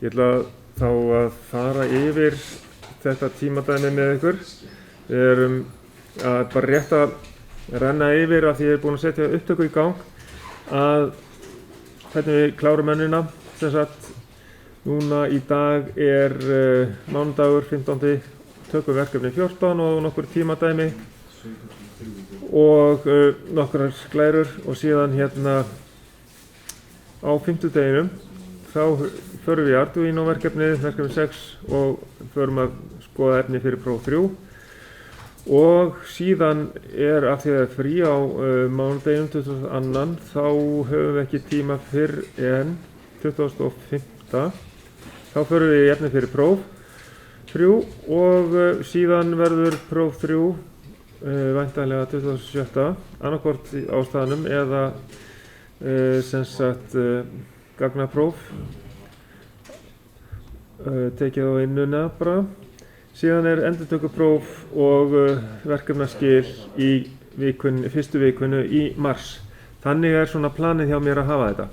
Ég ætla þá að fara yfir þetta tímadæmi með ykkur. Við erum bara rétt að renna yfir af því ég er búinn að setja upptöku í gang að hvernig við klárum mönnina. Sem sagt, núna í dag er mánudagur 15. Tökum verkefni 14 og nokkur tímadæmi og nokkrar glærur og síðan hérna á 5. deginum þá förum við í Arduino verkefni 6 og förum að skoða efni fyrir próf 3 og síðan af því að það er frí á mánudeginum 22. þá höfum við ekki tíma fyrr en 25. Þá förum við í efni fyrir próf 3 og síðan verður próf 3 væntanlega 27. annarkvort á staðnum eða sem sagt gagnapróf tekið á vinnuna bara. Síðan er endurtökupróf og verkefnaskil í fyrstu vikunni í mars. Þannig er svona planið hjá mér að hafa þetta.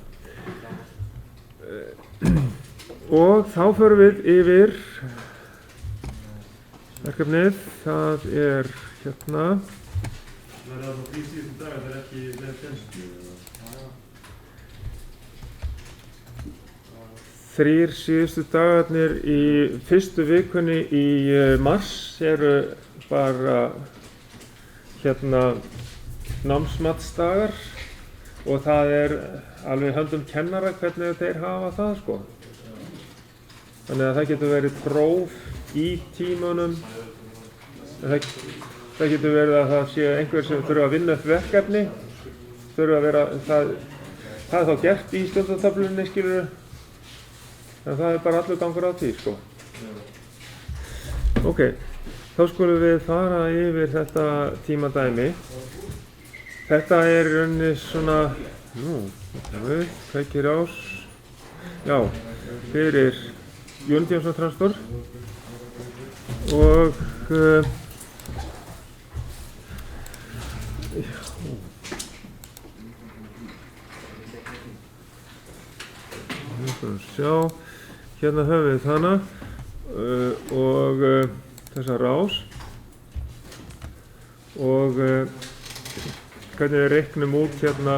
Og þá förum við yfir verkefnið. Það er hérna. Verður það frí síðustu dagar þegar ekki með kennslu? 3 síðustu dagarnir í fyrstu vikunni í mars eru bara hérna námsmatsdagar og það er alveg höndum kennara hvernig þeir hafa það sko. Þannig að það getur verið próf í tímanum. Það getur verið að það sé einhver sem þurfa að vinna upp verkefni. Þurfa að vera, það er þá gert í stundatöflunni skilurðu. En það er bara allur gangur á því sko. Ok, þá skulum við fara yfir þetta tímadæmi. Þetta er í rauninni svona, kveikir ás, já, fyrir Unity Transistor og sjá, hérna höfum við hana og þessa rás og hvernig við reiknum út hérna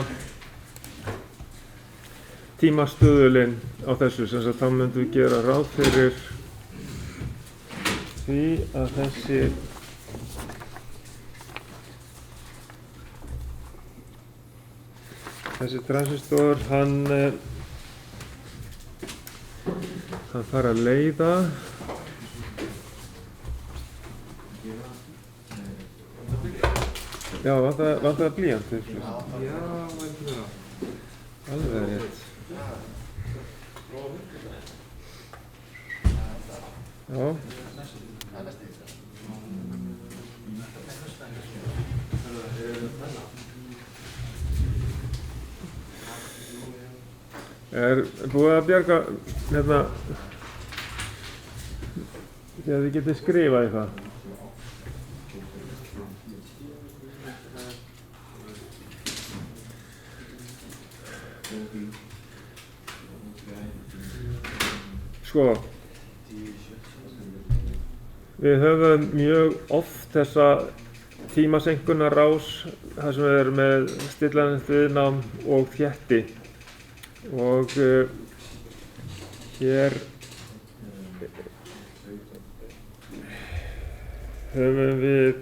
tímastuðulinn á þessu, sem sagt þá myndum við gera ráð fyrir því að þessi transistor hann fara að leiða já, vantar blýant já, alveg rétt já er búið að bjarga hérna þegar þið getið skrifað eitthvað. Sko, við höfum mjög oft þessa tímasenkunarrás þar sem við erum með stillanlegt viðnám og þétti og hér höfum við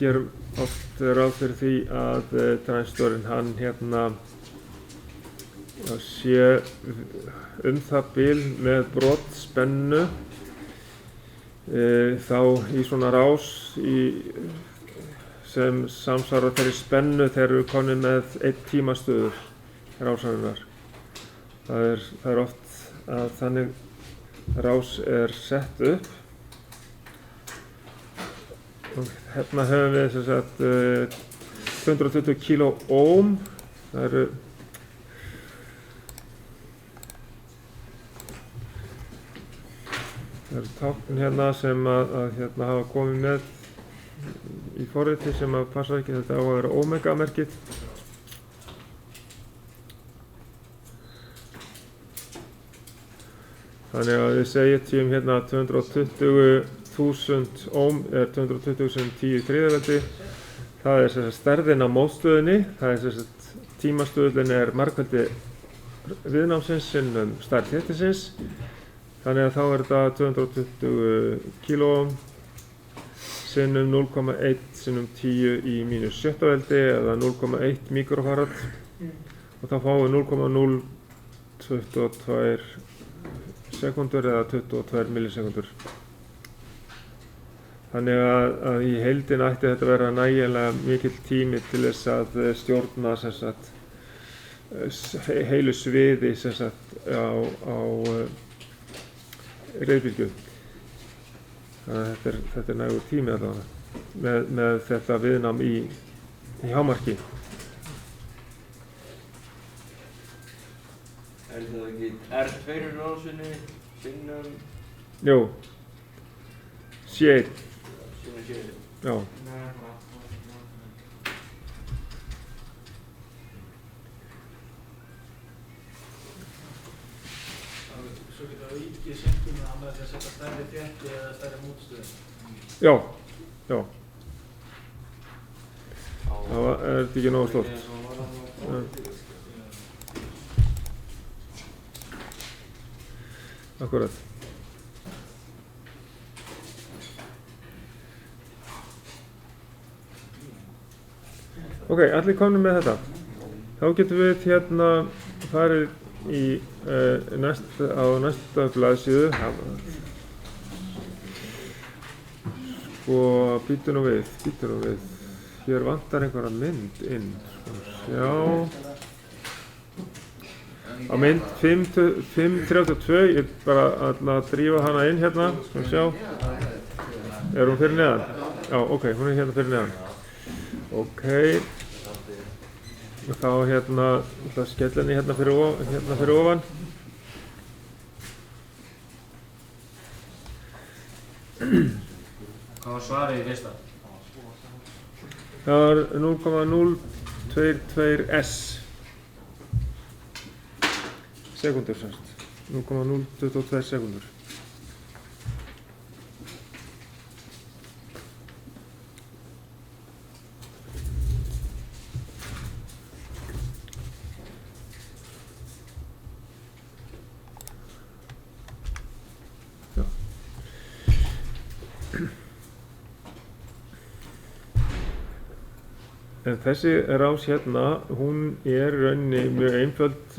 gerum oft ráð fyrir því að transistorinn hann hérna sé það bil með brotspennu þá í svona rás sem samsvarar þeirri spennu þegar við komum með 1 tímastuður rásarinnar. Það er oft að þannig rás er sett upp og hérna höfum við sem sagt 220 kilo ohm. Það eru tákn hérna sem að hérna hafa komið með í forriti sem að passa ekki, þetta á að vera omega merkið Þannig að við setjum hérna 220.000 ohm er 220 sem 10 þriðaveldi. Það er sem sagt stærðin á mótstöðinni, það er sem sagt tímastöðullin er margfeldi viðnámsins sinnum stærð þéttisins. Þannig að þá er þetta 220 kiloohm sinnum 0,1 sinnum 10 í mínus 7 veldi eða 0,1 mikrofarad og þá fáum við 0,022 sekundur eða 22 millisekundur. Þannig að í heildina ætti þetta að vera nægilega mikill tími til þess að stjórna sem sagt, heilu sviði sem sagt, á reiðbylgju. Þannig að þetta er nægur tími allavega með þetta viðnám í hámarki. Er það ekki R2 rásinni sinnum? Jú, C1. Sinnum C1? Já. Svo getur það aukið synduna að með því að setja stærri þétti eða stærri mótstöðu. Já, já. Það er þetta ekki nógu stórt. Akkurat. Ok, allir komnir með þetta. Þá getum við hérna farið í á næsta blaðsíðu. Sko, býttu nú við. Hér vantar einhverja mynd inn. Sjá. Á mynd 532, ég er bara að drífa hana inn hérna, svona sjá. Er hún fyrir neðan? Já, ok, hún er hérna fyrir neðan. Ok. Og þá hérna, ég ætla að skella henni hérna fyrir ofan. Hvað var svarið í fyrsta? Það var 0,022 sekundur semst. 0,022 sekundur. En þessi rás hérna, hún er í rauninni mjög einföld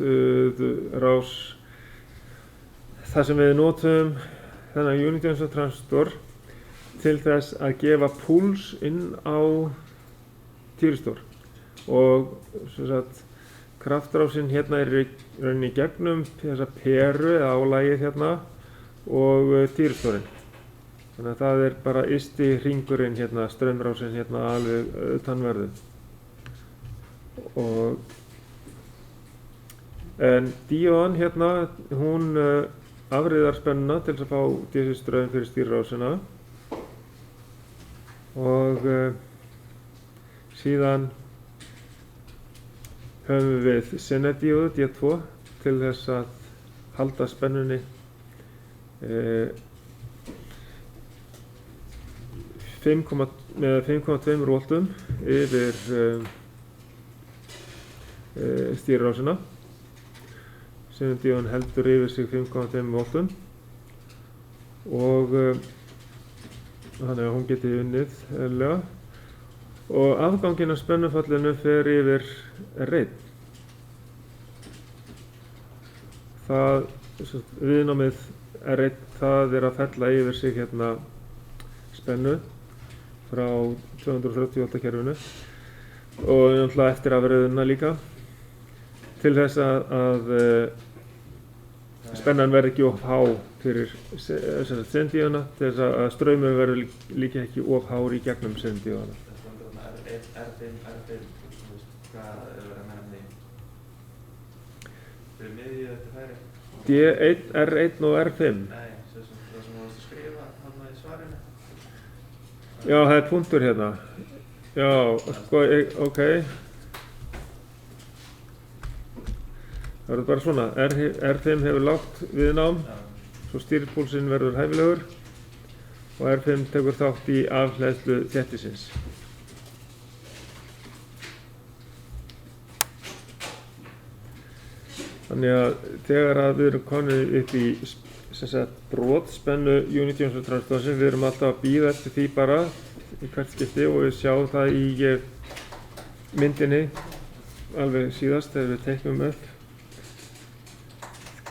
rás. Það sem við notum þennan unidensor transistor til þess að gefa púls inn á týristor. Og sem sagt, kraftrásin hérna er í rauninni gegnum þessa peru eða álagið hérna og týristorinn. Þannig að það er bara ysti hringurinn hérna, straumrásin hérna alveg utanverðu. En díóðan hérna, hún afriðar spennuna til þess að fá DC straum fyrir stýrirásina og síðan höfum við Zener-díóðu D2 til þess að halda spennunni með 5,2 voltum yfir stýrirásina. Zener-díóðan heldur yfir sig 5,2 voltum og þannig að hún geti unnið eðlilega. Og afganginn af spennufallinu fer yfir R1. Það, viðnámið R1, það er að fella yfir sig hérna spennu frá 230 V kerfinu og náttúrulega eftir afriðuna líka til þess að spennan verði ekki of há fyrir Zener-díóðuna til þess að straumur verður líka ekki of hár í gegnum Zener-díóðuna. R5, hvað er verið að menna því? Fyrir miðju þetta færi? D1, R1 og R5. Nei, það sem þú varst að skrifa þarna í svarinu. Já, það er punktur hérna. Já, sko, ok. Það verður bara svona, R5 hefur lágt viðnám svo stýripúlsinn verður hæfilegur og R5 tekur þátt í afhleðslu þéttisins. Þannig að þegar að við erum komin upp í brotspennu Unity Johnson transducer, við erum alltaf að bíða eftir því bara í hvert skipti og við sjáum það í myndinni alveg síðast þegar við teiknum upp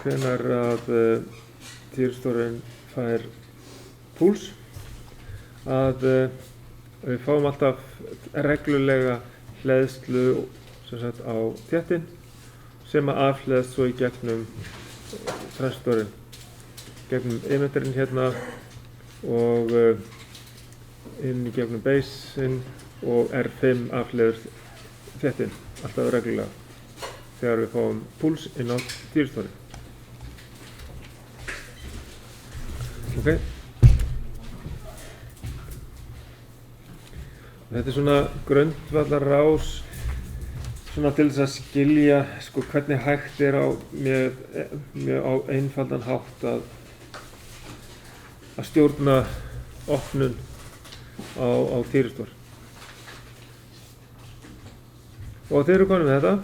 hvenær að týrstórinn fær púls, að við fáum alltaf reglulega hleðslu á þéttin sem að afhleðst svo í gegnum transistorinn, gegnum emitterinn hérna og inn í gegnum baseinn og R5 afhleður þéttin alltaf reglulega þegar við fáum púls inn á týrstórinn. Okay. Þetta er svona grundvallarrás svona til þess að skilja hvernig hægt er á mjög á einfaldan hátt að stjórna opnun á týristor. Og þeir eru konum með þetta.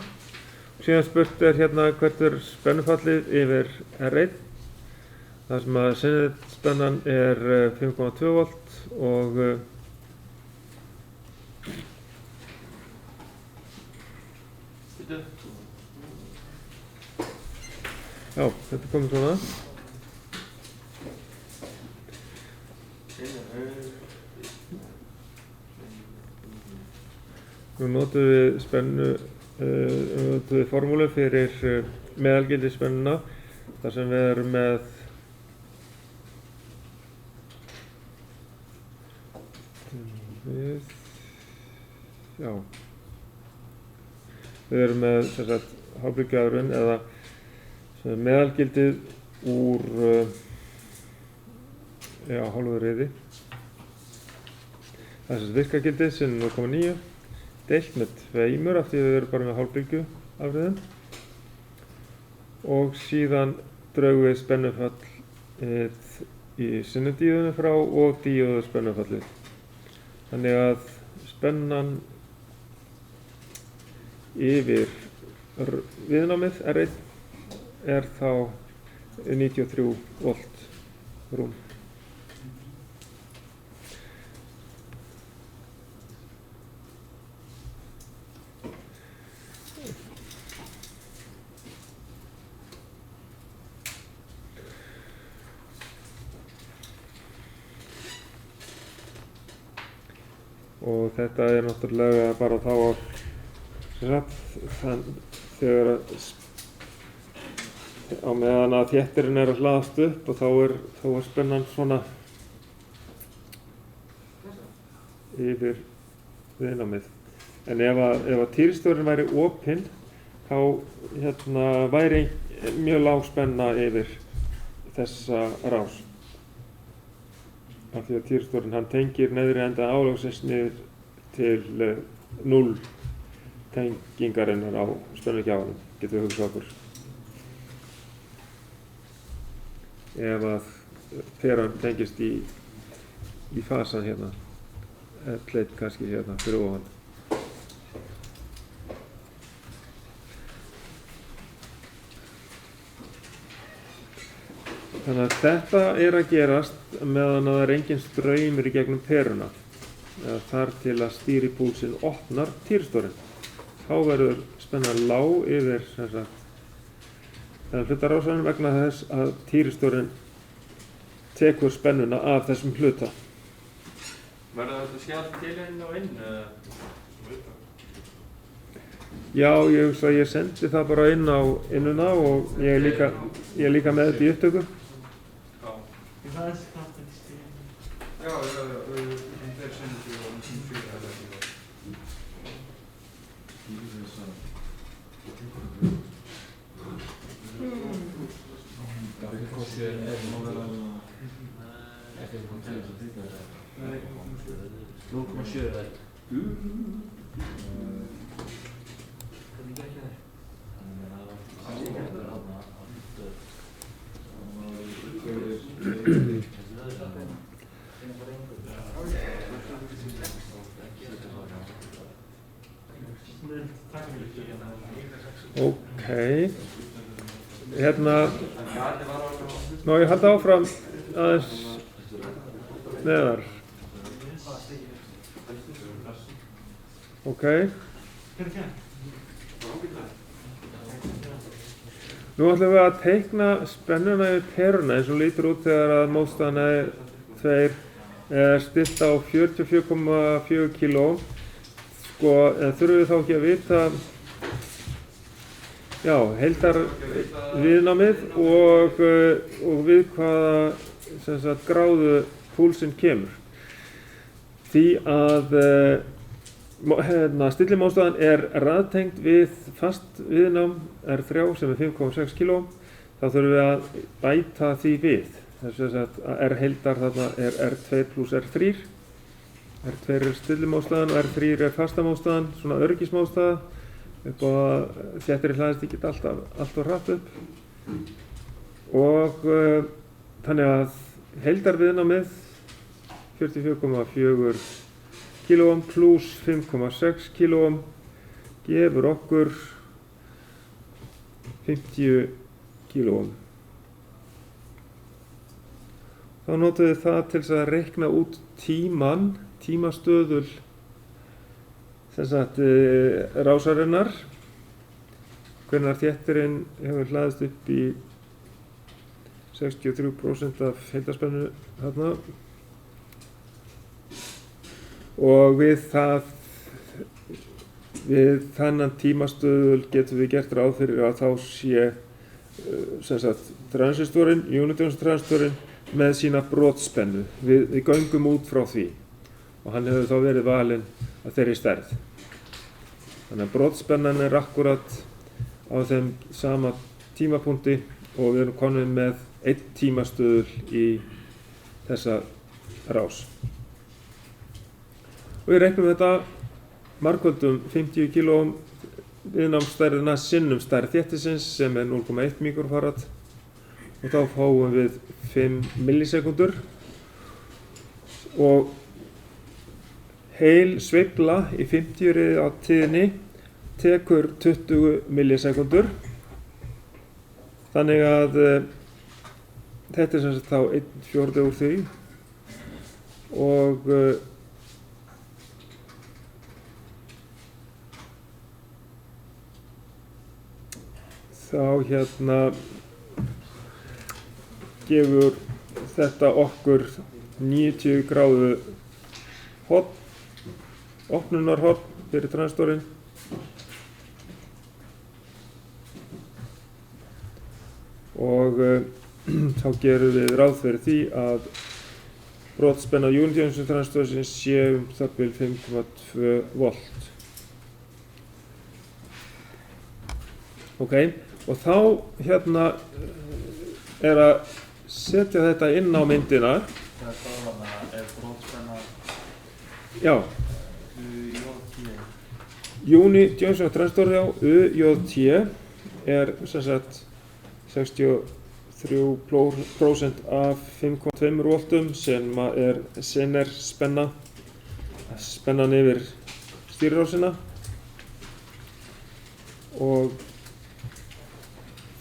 Síðan spurt er hérna hvert er spennufallið yfir R1. Það sem að spennan er 5,2 volt og já, þetta komið svona. Við notum við spennu, notum við formúlu fyrir meðalgildi spennuna þar sem við erum með Við erum með hábryggjuaðurinn eða meðalgildið úr hálfu riði. Það er virkagildið sem 0,9 deilt með 2 af því við erum bara með hálfbryggjuafriðin og síðan draugum við spennufallið í sinnudíóðinu frá og díóðu spennufallið. Þannig að spennan yfir viðnámið R1 er þá 93 volt rúm. Og þetta er náttúrulega bara þá þegar á meðan að þéttirinn er að hlaðast upp og þá er spennan svona yfir viðnámið. En ef að týristórinn væri opinn þá væri mjög lág spenna yfir þessa rás. Af því að týristórinn hann tengir neðri enda álagsins niður til 0 tengingarinnar á spennugjafanum, getum við hugsað okkur. Ef að peran tengist í fasan hérna, L1 kannski hérna fyrir ofan. Þannig að þetta er að gerast meðan að það er engin straumur í gegnum peruna eða þar til að stýripúlsinn opnar týristórinn. Þá verður spennan lág yfir hlutarásanum vegna þess að týristórinn tekur spennuna af þessum hluta. Verður þetta skjald til inn og inn? Já, ég sendi það bara inn á innuna og ég er líka með þetta í upptöku. Það er skapið í stíðin. Já, þeir sendi og fyrir það ekki. Hvernig Ok, hérna, má ég halda áfram aðeins neðar? Ok. Nú ætlum við að teikna spennuna yfir peruna eins og lítur út þegar að mótstaðan 2 er stillt á 44,4 kg. Sko, en þurfum við þá ekki að vita heildarviðnámið og við hvaða gráðu púlsinn kemur. Því að stillimótstaðan er raðtengd við fast viðnám R3 sem er 5,6 kg. Þá þurfum við að bæta því við. Þess að R heildar þarna er R2 plus R3. R2 er stillimótstaðan og R3 er fastamótstaðan, svona öryggismótstaða upp á að þéttri hlaðist ekki alltaf hratt upp. Og þannig að heildarviðnámið 44,4 kg plus 5,6 kg gefur okkur 50 kg. Þá notum við það til að reikna út tímastöðul rásarinnar, hvenær þéttirinn hefur hlaðist upp í 63% af heildarspennu þarna. Og við þennan tímastöðul getum við gert ráð fyrir að þá sé transistorinn, unitjónstransistorinn með sína brotspennu. Við göngum út frá því og hann hefur þá verið valinn að þeirri stærð. Þannig að brotspennan er akkurat á þeim sama tímapunkti og við erum komin með 1 tímastöðul í þessa rás. Og við reiknum þetta margföldum 50 kg viðnámsstærðina sinnum stærð þéttisins sem er 0,1 mikrofarad og þá fáum við 5 millisekundur og heil sveifla í 50 riði á tíðni tekur 20 millisekundur. Þannig að þetta er sem sagt þá 1/4 úr því og þá gefur þetta okkur 90 gráðu horn, opnunarhorn fyrir transistorinn. Og þá gerum við ráð fyrir því að brotspenna unitjónstransistorins sé það bil 5,2 volt. Ok, og þá er að setja þetta inn á myndina. Það er brotspenna Já. Unitjónstransistor UJT er sem sagt 63% af 5,2 voltum sem er Zener spenna, spennan yfir stýrirásina og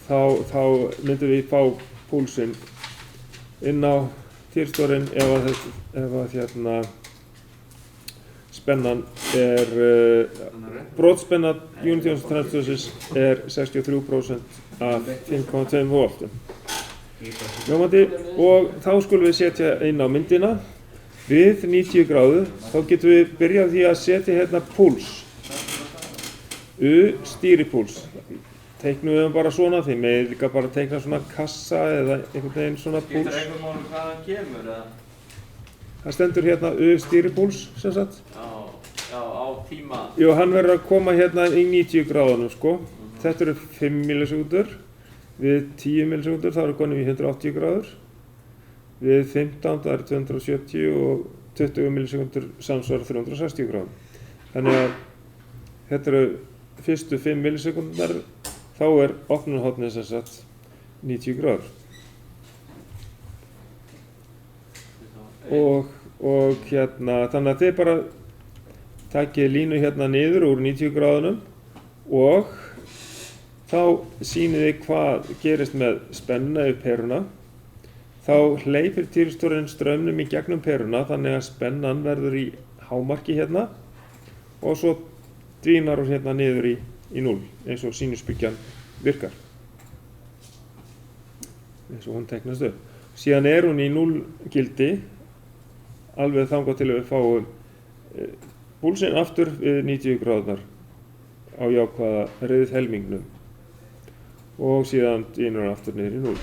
þá myndum við fá púlsinn inn á tírstorinn ef að spennan er brotspenna unitjónstransistorins er 63% af 5,2 voltum. Ljómandi, og þá skulum við setja inn á myndina við 90 gráðu. Þá getum við byrjað því að setja hérna púls, stýripúls. Teiknum við bara svona, því með líka bara teikna svona kassa eða einhvern veginn svona púls. Skiptir einhver máli hvað hann kemur eða? Það stendur hérna stýripúls sem sagt. Já, á tíma. Jú, hann verður að koma hérna í 90 gráðunum sko. Þetta eru 5 millisekundur. Við 10 millisekundur þá eru konum í 180 gráður. Við 15 það eru 270 og 20 millisekundur samsvarar 360 gráðum. Þannig að þetta eru fyrstu 5 millisekundar, þá er opnunarhornið sem sagt 90 gráður. og hérna, þannig að þið bara takið línu hérna niður úr 90 gráðunum og þá sýnið þið hvað gerist með spennuna yfir peruna. Þá hleypir týristórinn straumnum í gegnum peruna þannig að spennan verður í hámarki hérna og svo dvínar hún hérna niður í 0 eins og sinusbyggjan virkar. Eins og hún teiknast upp. Síðan hún í 0 gildi alveg þangað til við fáum púlsinn aftur við 90 gráðunar á jákvæða reiðhelmingnum og síðan dvínur hann aftur niður í 0.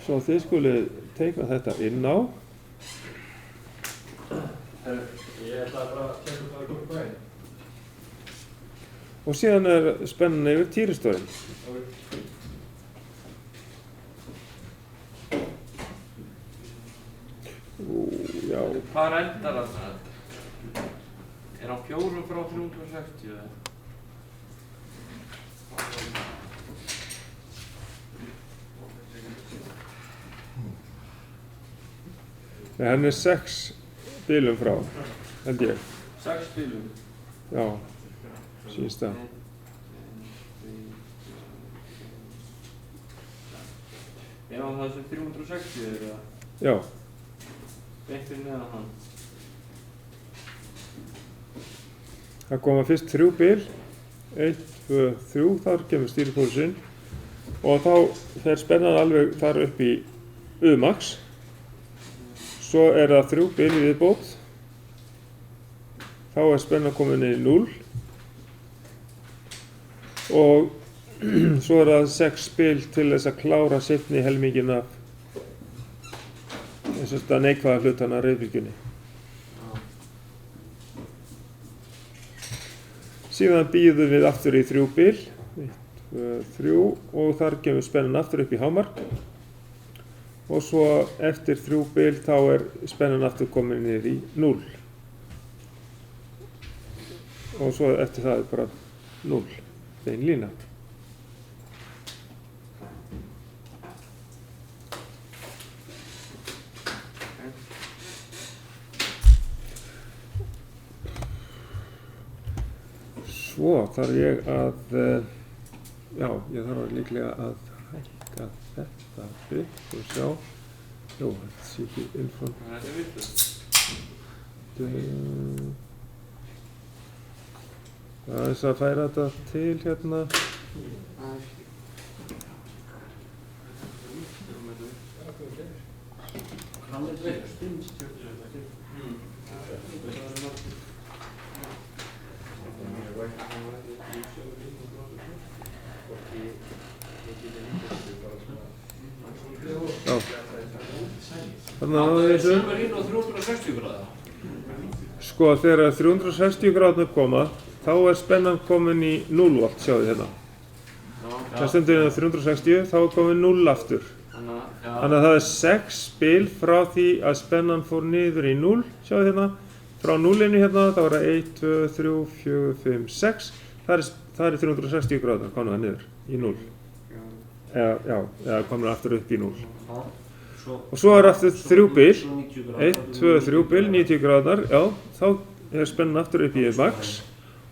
Svo þið skulið teikna þetta inn á. Ég ætla bara að tjekka hvað það komið bæinn. Og síðan spennan yfir týristórinn. Já. Hvar endar það? Hann 4 frá 360 eða? Nei, hann 6 bilum frá, held ég. 6 bilum? Já, sýnst það. Já, það sem 360 eða? Já. Beint fyrir neðan hann. Það koma fyrst 3 bil, 1, 2, 3, þar kemur stýripólsinn og þá fer spennan alveg þar upp í U-max. Svo það 3 bil í viðbót, þá spennan komin í 0 og svo það 6 bil til þess að klára seinni helminginn af þess að neikvæða hlutana reiðbylgjunni. Síðan býðum við aftur í 3 bil, 1, 2, 3 og þar kemur spennan aftur upp í hámark og svo eftir 3 bil þá spennan aftur komin niður í 0 og svo eftir það bara 0, bein lína. Svo þarf ég að, ég þarf líklega að hækka þetta upp og sjá. Jó, þetta sé ekki innfram. Þetta vitlaust. Það þess að færa þetta til hérna. Já. Þannig að þessu. Sem inn á 360 gráða. Sko, þegar 360 gráðurnar koma, þá spennan komin í 0 volt, sjáðu hérna. Það stendur hérna 360, þá komin 0 aftur. Þannig að það 6 bil frá því að spennan fór niður í 0, sjáðu hérna. Frá 0-inu hérna, þá það 1, 2, 3, 4, 5, 6. Það 360 gráðurnar komna það niður í 0. Eða komna aftur upp í 0. Og svo aftur 3 bil, 1, 2, 3 bil, 90 gráðurnar, já, þá spennan aftur upp í max.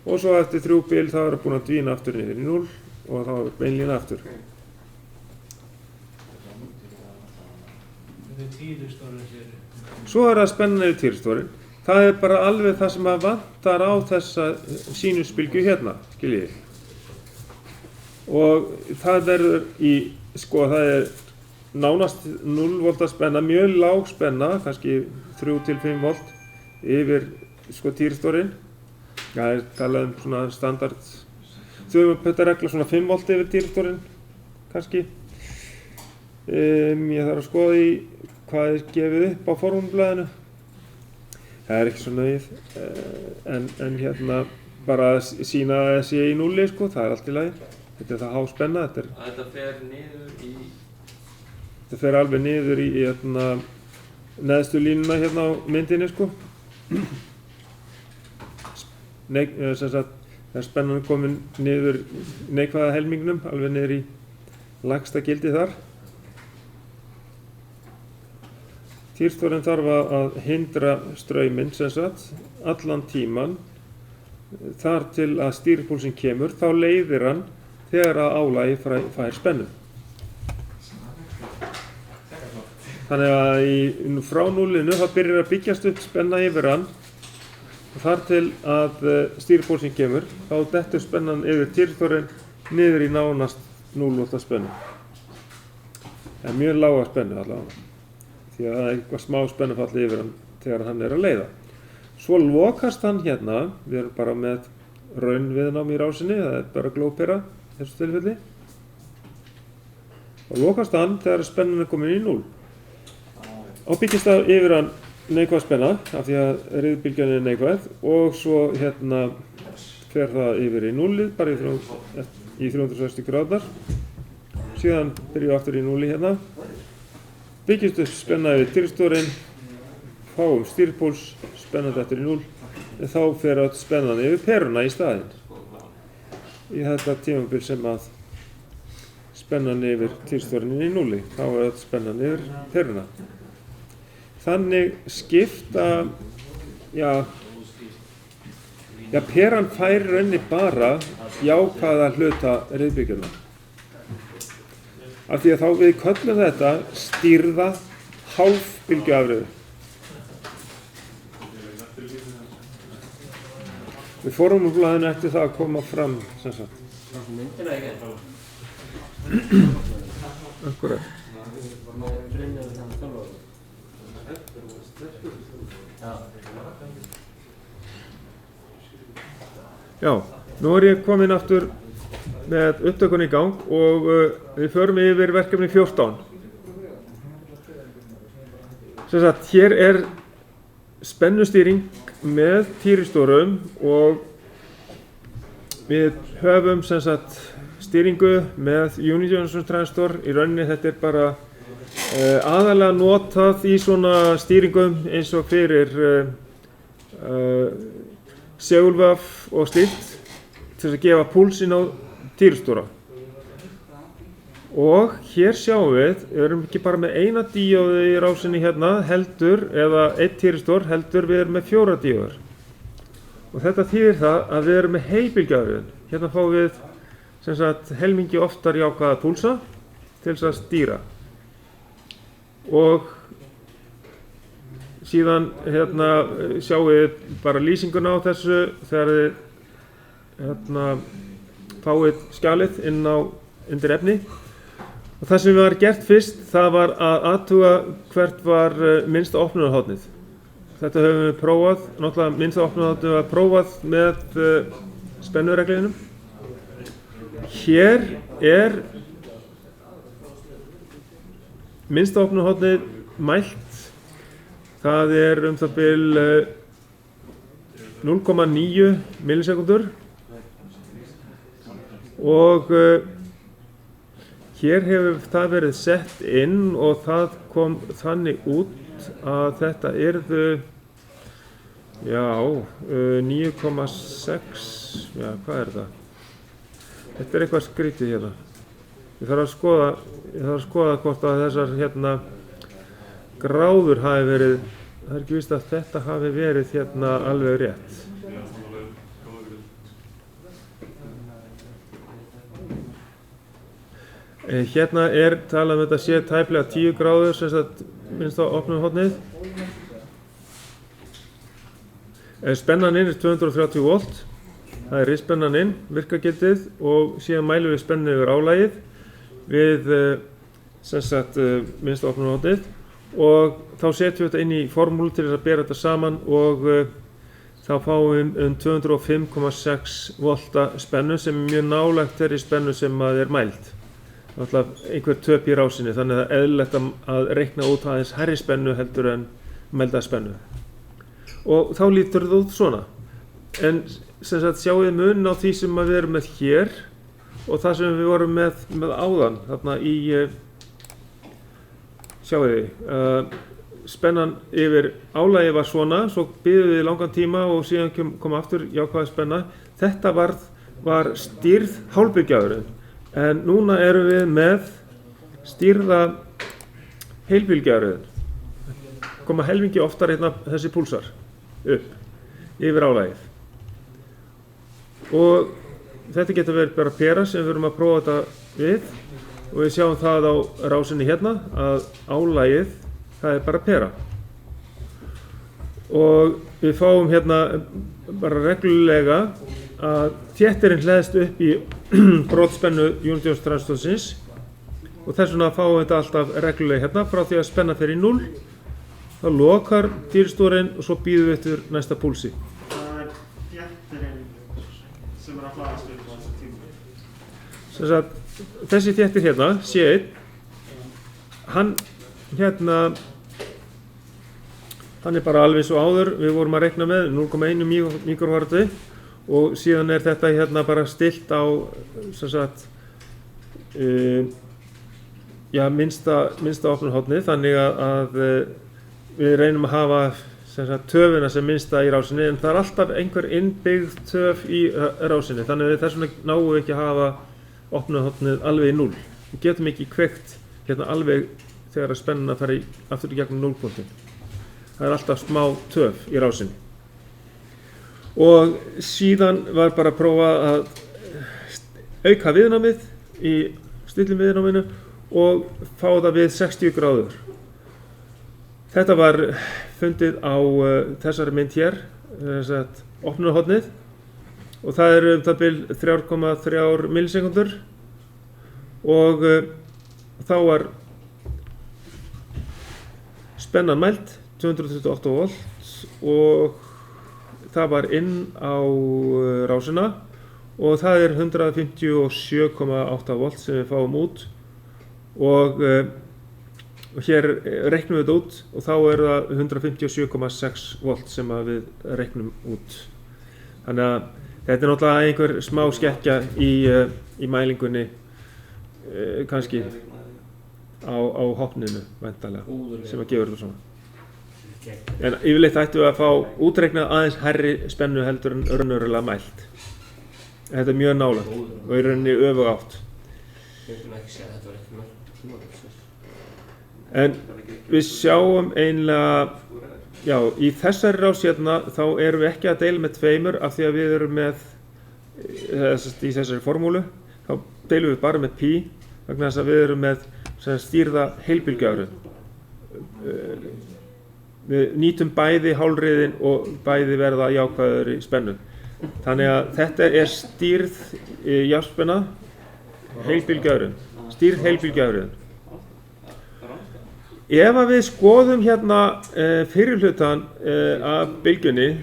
Og svo eftir 3 bil þá það búin að dvína aftur niður í 0 og þá beinlína aftur. Þetta týristórinn sér. Svo það spennan yfir týristórinn. Það bara alveg það sem að vantar á þessa sínusbylgju hérna, skiljið. Og það verður sko það nánast 0 volta spenna, mjög lág spenna, kannski 3 til 5 volt yfir sko týristórinn. Það talað svona standard, þetta regla svona 5 volt yfir týristórinn, kannski. Ég þarf að skoða hvað gefið upp á formúlublaðinu. Það ekki svo nauðið, en hérna bara að sýna að það sé í 0, sko, það allt í lagi. Þetta það há spenna, Þetta fer niður í... Þetta fer alveg niður í neðstu línuna hérna á myndinni, sko. Þegar spennan komin niður neikvæða helmingnum, alveg niður í lægsta gildi þar. Týrstórinn þarf að hindra strauminn sem sagt allan tíman þar til að stýripúlsinn kemur, þá leiðir hann þegar að álagi fær spennu. Þannig að frá núllinu þá byrjar að byggjast upp spenna yfir hann og þar til að stýripúlsinn kemur, þá dettur spennan yfir týrstórinn niður í nánast 0 V spennu. Það er mjög lága spennu allavega, því að það er eitthvað smá spennufalli yfir hann þegar hann er að leiða. Svo lokast hann hérna, við erum bara með raunviðnám í rásinni, það er bara glópera í þessu tilfelli. Og lokast hann þegar spennan er komin í 0. Og byggist það yfir hann neikvæð spenna, af því að riðbylgjan er neikvæð, og svo hérna fer það yfir í 0, bara í 360 gráðar. Síðan byrjum við aftur í 0 hérna. Byggist upp spenna yfir týrstórinn, fáum stýripúls, spennan dettur í 0, en þá fer öll spennan yfir peruna í staðinn. Í þetta tímabil sem að spennan yfir týrstórinn er í 0, þá er öll spennan yfir peruna. Þannig skipta, peran fær rauninni bara jákvæða hluta riðbylgjunnar. Af því að þá við köllum þetta stýrða hálfbylgjuafriðu. Við fórum úr blaðinu eftir það að koma fram, sem sagt. Akkurat. Já, nú er ég kominn aftur með upptökunni í gang og við förum yfir verkefni 14. Sem sagt, hér er spennustýring með týristórum og við höfum sem sagt stýringu með Unity transistor. Í rauninni þetta er bara aðalega notað í svona stýringum eins og fyrir segulvöf og slíkt til að gefa púlsinn á týristóra. Og hér sjáum við erum ekki bara með eina díóðu í rásinni hérna heldur, eða einn týristór heldur, við erum með 4 díóður. Og þetta þýðir það að við erum með heilbylgjuafriðun. Hérna fáum við sem sagt helmingi oftar jákvæða púlsa til þess að stýra. Og síðan hérna sjáum við bara lýsinguna á þessu þegar þið hérna fáið skjalið inn á undir efni. Og það sem var gert fyrst, það var að athuga hvert var minnsta opnunarhornið. Þetta höfum við prófað, náttúrulega minnsta opnunarhornið var prófað með spennureglinum. Hér er minnsta opnunarhornið mælt. Það er það bil 0,9 millisekundur. Og hér hefur það verið sett inn og það kom þannig út að þetta yrðu 9,6, hvað er það? Þetta er eitthvað skrítið hérna. Ég þarf að skoða hvort að þessar hérna gráður hafi verið, það er ekki víst að þetta hafi verið hérna alveg rétt. Hérna er talað um þetta sé tæplega 10 gráður sem sagt minnsta opnunarhornið. Spennan inn er 230 volt. Það er risspennan inn, virkagildið, og síðan mælum við spennu yfir álagið við sem sagt minnsta opnunarhornið og þá setjum við þetta inn í formúlu til þess að bera þetta saman og þá fáum við 205,6 volta spennu sem er mjög nálægt þeirri spennu sem er mæld. Einhver töp í rásinni, þannig að það er eðlilegt að reikna út aðeins hærri spennu heldur en mælda spennu. Og þá lítur það út svona. En sem sagt sjáum við muninn á því sem við erum með hér og það sem við vorum með áðan. Þarna í, sjáum við, spennan yfir álagi var svona, svo biðum við langan tíma og síðan kom aftur jákvæð spenna. Þetta var stýrð hálfbylgjuafriðun. En núna erum við með stýrða heilbylgjuafriðun. koma helmingi oftar hérna þessi púlsar upp yfir álagið. Og þetta getur verið bara pera sem við erum að prófa þetta við og við sjáum það á rásinni hérna að álagið, það er bara pera. Og við fáum hérna bara reglulega að þéttirinn hleðst upp í brotspennu Joule-Jones transistorins og þess vegna fáum við þetta alltaf reglulega hérna frá því að spenna fer í 0, þá lokar týristorinn og svo býðum við eftir næsta púlsi. Það þéttirinn sem að hlaðast upp á þessu tíma. Sem sagt, þessi þéttir hérna, C1, hann hérna, hann er bara alveg svo áður, við vorum að reikna með 0,1 mikrofaradi og síðan er þetta hérna bara stillt á sem sagt, minnsta opnunarhornið, þannig að við reynum að hafa sem sagt, töfina sem minnsta í rásinni, en það er alltaf einhver innbyggð töf í rásinni, þannig að þess vegna náum við ekki að hafa opnunarhornið alveg í 0. Við getum ekki kveikt hérna alveg þegar að spennuna fara aftur í gegnum 0-punktinn. Það er alltaf smá töf í rásinni. Og síðan var bara að prófa að auka viðnámið í stillum viðnáminu og fá það við 60 gráður. Þetta var fundið á þessari mynd hér, opnunarhornið, og það er það bil 3,3 millisekundur og þá var spennan mælt 228 volt og það var inn á rásina og það er 157,8 volt sem við fáum út og hér reiknum við þetta út og þá er það 157,6 volt sem við reiknum út. Þannig að þetta er náttúrulega einhver smá skekkja í mælingunni kannski á hopninu væntanlega sem að gefur þetta svona. En yfirleitt ættum við að fá útreiknað aðeins hærri spennu heldur en raunverulega mælt. Þetta er mjög nálægt og í rauninni öfug átt. En við sjáum einlega, já, í þessari rás hérna þá erum við ekki að deila með tveimur af því að við erum með, í þessari formúlu, þá deilum við bara með pi vegna þess að við erum með stýrða heilbylgjuáhrif. Við nýtum bæði hálfriðin og bæði verða jákvæður í spennu. Þannig að þetta er stýrð jafnspenna heilbylgjuáhrifin, stýrð heilbylgjuáhrifin. Ef að við skoðum hérna fyrirhlutan af bylgjunni,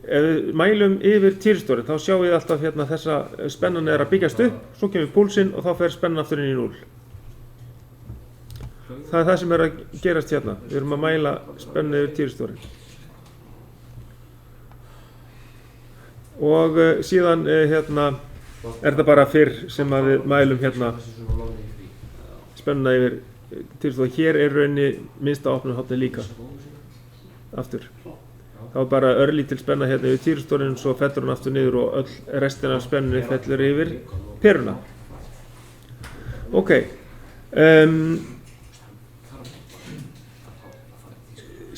ef við mælum yfir týristorinn, þá sjáum við alltaf hérna þessa spennan er að byggjast upp, svo kemur púlsinn og þá fer spennan aftur inn í 0. Það er það sem er að gerast hérna. Við erum að mæla spennu yfir týristorinn. Og síðan hérna er það bara fyrr sem að við mælum hérna spennuna yfir týristorinn. Hér er rauninni minnsta opnunarhornið líka. Aftur. Það var bara örlítil spenna hérna yfir týristorinn, svo fellur hann aftur niður og öll restin af spennunni fellur yfir peruna. Ok.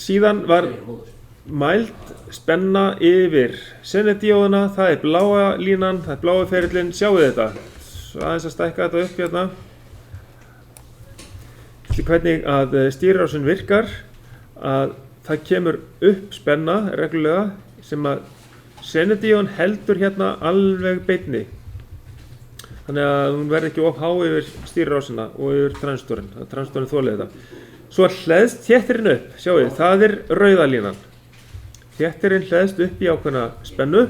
Síðan var mælt spenna yfir sennidíóðuna, það er bláa línan, það er blái ferillinn, sjáu þetta. Svo aðeins að stækka þetta upp hérna. Hvernig að stýrirásin virkar, að það kemur upp spenna reglulega sem að sennidíóðan heldur hérna alveg beinni. Þannig að hún verður ekki of há yfir stýrirásina og yfir transistorinn, að transistorinn þolið þetta. Svo hleðst þéttirinn upp, sjáu þið, það er rauða línan. Þéttirinn hleðst upp í ákveðna spennu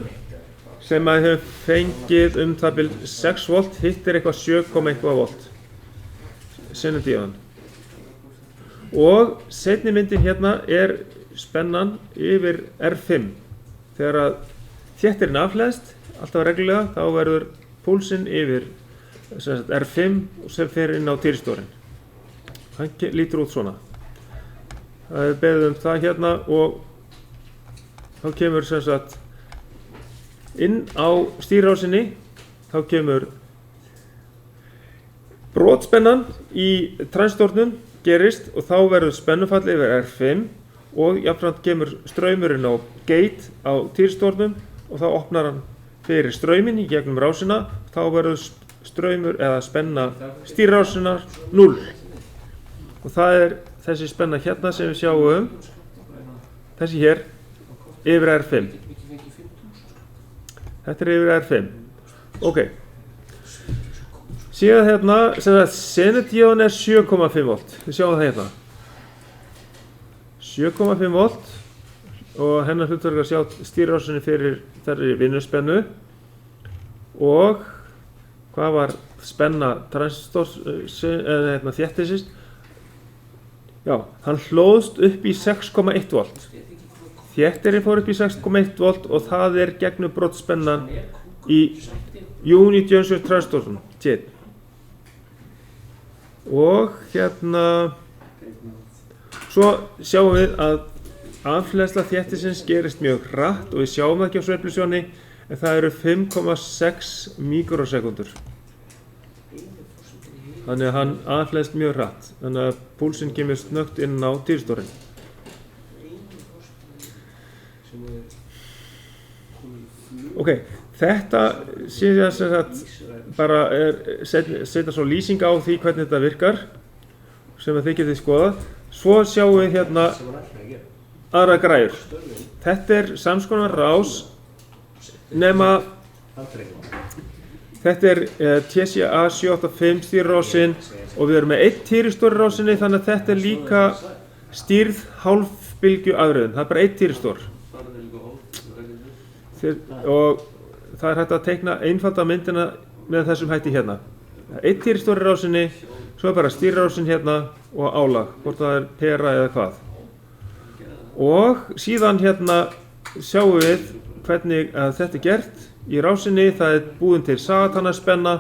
sem að hefur fengið það bil 6 volt, hitt er eitthvað 7,1 volt. Sennidíóðan. Og seinni myndin hérna er spennan yfir R5. Þegar að þéttirinn afhleðst, alltaf reglulega, þá verður púlsinn yfir R5 sem fer inn á týristorinn. Hann lítur út svona. Það er beðið það hérna og þá kemur sem sagt inn á stýrirásinni, þá kemur brotspennan í transistornum gerist og þá verður spennufall yfir R5 og jafnframt kemur straumurinn á gate á týrstórnum og þá opnar hann fyrir strauminn í gegnum rásina, þá verður straumur eða spenna stýrirásinnar 0 og það er þessi spenna hérna sem við sjáum, þessi hér yfir R5. Þetta er yfir R5. Ok. Síðan hérna, senedióðan er 7,5 volt. Við sjáum það hérna. 7,5 volt og hennar hlutverk að sjá stýrirásinni fyrir þærri vinnuspennu og hvað var spenna transistors eða hérna þéttisins? Já, hann hlóðst upp í 6,1 volt. Þéttirinn fór upp í 6,1 volt og það er gegnum brottspennan í Unity Junction Transistorn. Og hérna svo sjáum við að afhleðsla þéttisins gerist mjög hratt og við sjáum það ekki á sveiflusjóni en það eru 5,6 mikrosekundur. Þannig að hann afhleðst mjög hratt. Þannig að púlsinn kemur snöggt inn á týrstórinn. Ok, þetta sé ég að bara setja svo lýsing á því hvernig þetta virkar sem að þið getið skoðað. Svo sjáum við hérna aðra græjur. Þetta er samskonar rás nema þetta er TCA 785 stýrirásin og við erum með 1 týristór í rásinni þannig að þetta er líka stýrð hálfbylgju afröðun. Það er bara 1 týristór. Og það er hægt að teikna einfalda myndina með þessum hætti hérna. 1 týristór í rásinni, svo er bara stýrirásin hérna og álag, hvort það er pera eða hvað. Og síðan hérna sjáum við hvernig þetta er gert í rásinni. Það er búin til sagatannaspenna,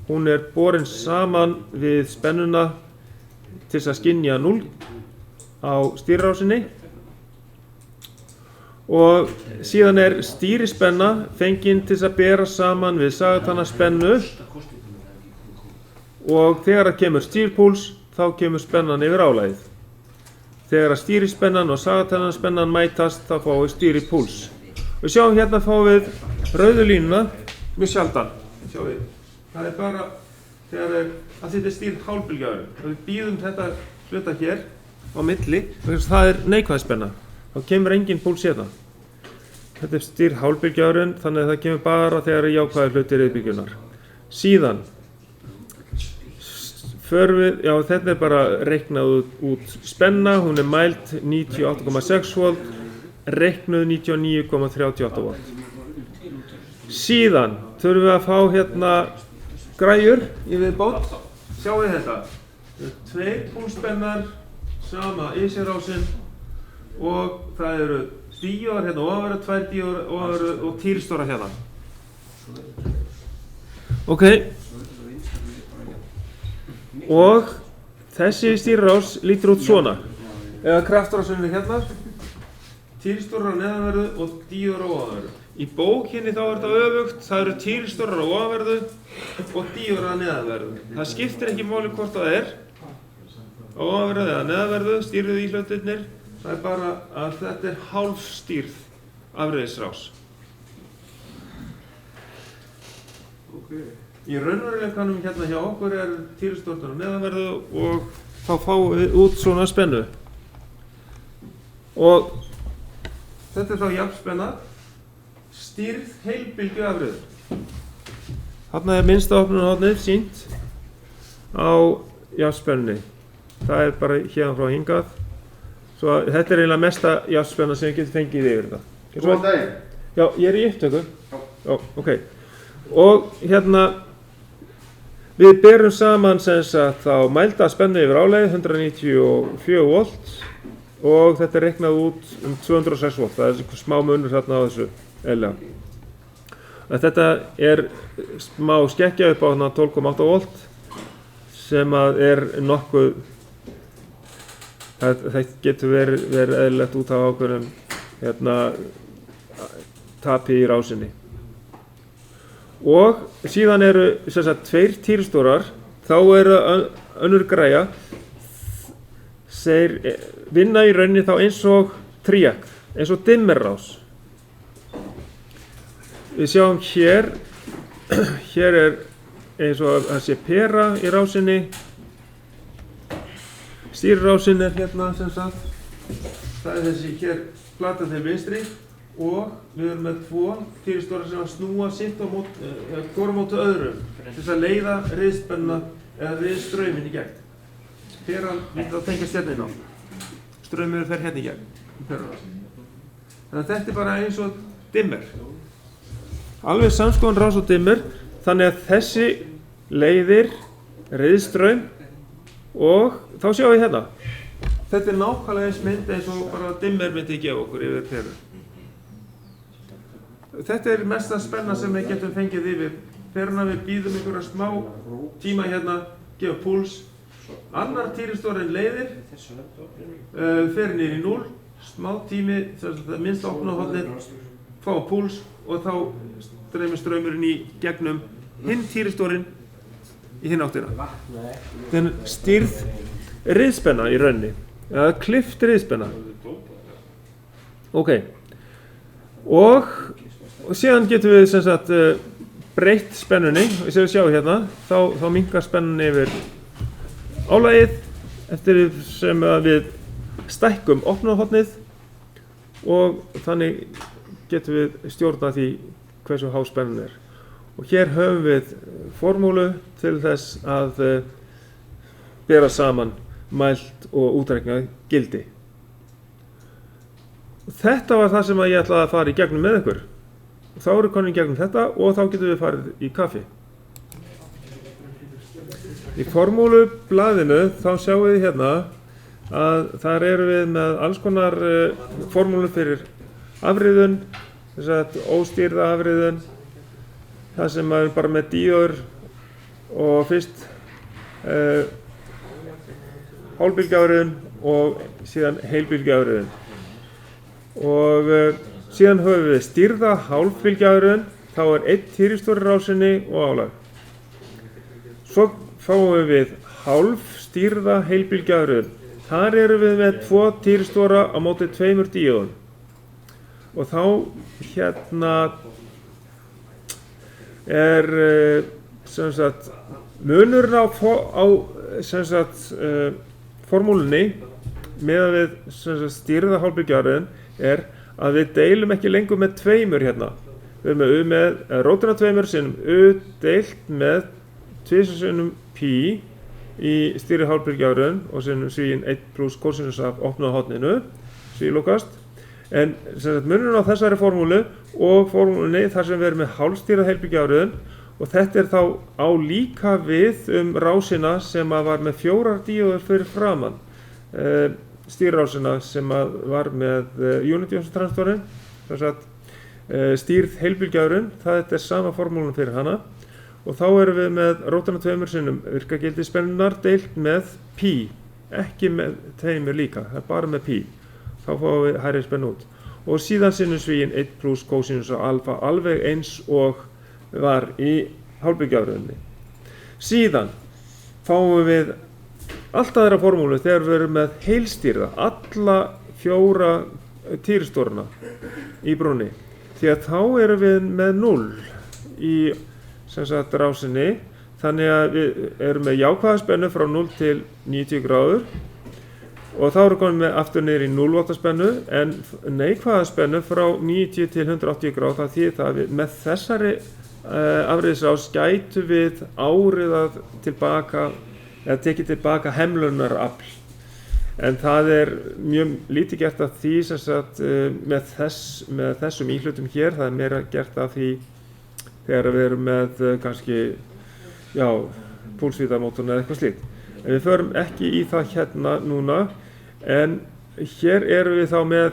hún er borin saman við spennuna til þess að skynja 0 á stýrirásinni og síðan er stýrispenna fengin til þess að bera saman við sagatannaspennu og þegar það kemur stýrpúls þá kemur spennan yfir álagið. Þegar að stýrispennan og sagatannaspennan mætast þá fáum við stýripúls. Við sjáum hérna fáum við rauðu línuna mjög sjaldan. Sjáum við. Það er bara þegar að þetta er stýrð hálfbylgjuafröðun. Við býðum þetta hluta hér á milli og það er neikvæð spenna. Þá kemur engin púls hérna. Þetta er stýrð hálfbylgjuafröðun þannig að það kemur bara þegar jákvæðir hlutir yfirbylgjunar. Síðan förum við, já þetta er bara reiknað út spenna, hún er mæld 98,6 volt, reiknuð 99,38 volt. Síðan þurfum við að fá hérna græjur í viðbót. Sjáum við þetta. 2 púlspennar, sama AC-rásinn og það eru díóðar hérna ofanverðu, 2 díóðar ofanverðu og týristóra hérna. Ok. Og þessi stýrirás lítur út svona. Eða kraftrásinni hérna, týristórar á neðanverðu og díóðar á ofanverðu. Í bókinni þá er þetta öfugt, það eru týristórar á ofanverðu og díóðar á neðanverðu. Það skiptir ekki máli hvort það er á ofanverðu eða neðanverðu, stýrðu í hlutirnir. Það er bara að þetta er hálfstýrð afreiðisrás. Í raunveruleikanum hérna hjá okkur er týristórar á neðanverðu og þá fáum við út svona spennu. Og þetta er þá jafnspenna, stýrð heilbylgju afröðun. Þarna er minnsta opnunarhornið sýnt á jafnspennunni. Það er bara hérna frá hingað. Svo þetta er eiginlega mesta jafnspenna sem við getum fengið yfir þetta. Góðan daginn. Já, ég er í upptöku. Já, ok. Og hérna við berum saman sem sagt þá mælda spennu yfir álagið 194 volt og þetta er reiknað út 206 volt. Það er einhver smá munur þarna á þessu eðlilega. Þetta er smá skekkja upp á 12,8 volt sem að er nokkuð, það getur verið eðlilegt út af ákveðnum hérna, tapi í rásinni. Og síðan eru sem sagt 2 týristórar, þá eru önnur græja. Þeir vinna í rauninni þá eins og tríak, eins og dimmerrás. Við sjáum hér er eins og það sé pera í rásinni. Stýrirásin er hérna sem sagt. Það er þessi hér plata til vinstri og við erum með 2 týristóra sem að snúa sitt á hvora móti öðru til þess að leiða riðspennuna eða riðstrauminn í gegn. Peran við það tengast hérna inn á. Straumurinn fer hérna í gegn. Þannig að þetta er bara eins og dimmer. Alveg samskoðun rás og dimmer, þannig að þessi leiðir riðstraum og þá sjáum við hérna. Þetta er nákvæmlega eins mynd eins og bara dimmer myndi gefa okkur yfir peru. Þetta er mesta spenna sem við getum fengið yfir peruna. Við býðum einhverja smá tíma hérna, gefa púls. Annar týristórin leiðir, fer niður í 0, smá tími, minnst opna hornið, fá púls og þá streymir straumurinn í gegnum hinn týristórin í hinn áttina. Þannig stýrð riðspenna í rauninni, eða klift riðspenna. Ok, og síðan getum við sem sagt breytt spennunni, og sem við sjáum hérna, þá minnkar spennan yfir álagið eftir sem að við stækkum opnunarhornið og þannig getum við stjórnað því hversu há spennan er. Og hér höfum við formúlu til þess að bera saman mælt og útreiknað gildi. Þetta var það sem ég ætlaði að fara í gegnum með ykkur. Þá erum við komin í gegnum þetta og þá getum við farið í kaffi. Í formúlublaðinu þá sjáum við hérna að þar erum við með alls konar formúlur fyrir afriðun, þess að óstýrða afriðun, það sem er bara með díóður og fyrst hálfbylgjuafriðun og síðan heilbylgjuafriðun. Og síðan höfum við stýrða hálfbylgjuafriðun, þá er 1 týristóri í rásinni og álag. Svo fáum við hálfstýrða heilbylgjuafriðun. Þar erum við með 2 týristóra á móti 2 díóðum. Og þá hérna er sem sagt munurinn á sem sagt formúlunni með við sem sagt stýrða hálfbylgjuafriðun er að við deilum ekki lengur með 2 hérna. Við erum með U með rótina 2 sinnum U deilt með 2 sinnum pi í stýrði hálfbylgjuafriðun og sinnum svíinn 1 pluss kosinus af opnaða horninu, svílokast. En sem sagt munurinn á þessari formúlu og formúlunni þar sem við erum með hálfstýrða heilbylgjuafriðun og þetta er þá á líka við rásina sem að var með 4 díóður fyrir framan. Stýrrásina sem að var með unity-transtorinn, sem sagt stýrð heilbylgjuafriðun, það er sama formúlan fyrir hana. Og þá erum við með rótina 2 sinnum virkagildi spennunnar deilt með pi, ekki með 2 líka, það er bara með pi. Þá fáum við hærri spennu út. Og síðan sinnum svíinn 1 pluss kosinus af alfa alveg eins og var í hálfbylgjuafriðunni. Síðan fáum við allt aðra formúlu þegar við erum með heilstýrða, alla 4 týristórana í brúnni. Því að þá erum við með 0 í sem sagt rásinni, þannig að við erum með jákvæða spennu frá 0 til 90 gráður og þá erum við komin með aftur niður í 0 watta spennu en neikvæða spennu frá 90 til 180 gráð. Það þýðir það að við með þessari afriðsrás gætum við áriðað tilbaka eða tekið tilbaka hemlunarafl. En það er mjög lítið gert af því sem sagt með þessum íhlutum hér, það er meira gert af því þegar við erum með kannski, já, púlsvítamótorn eða eitthvað slíkt. En við förum ekki í það hérna núna, en hér erum við þá með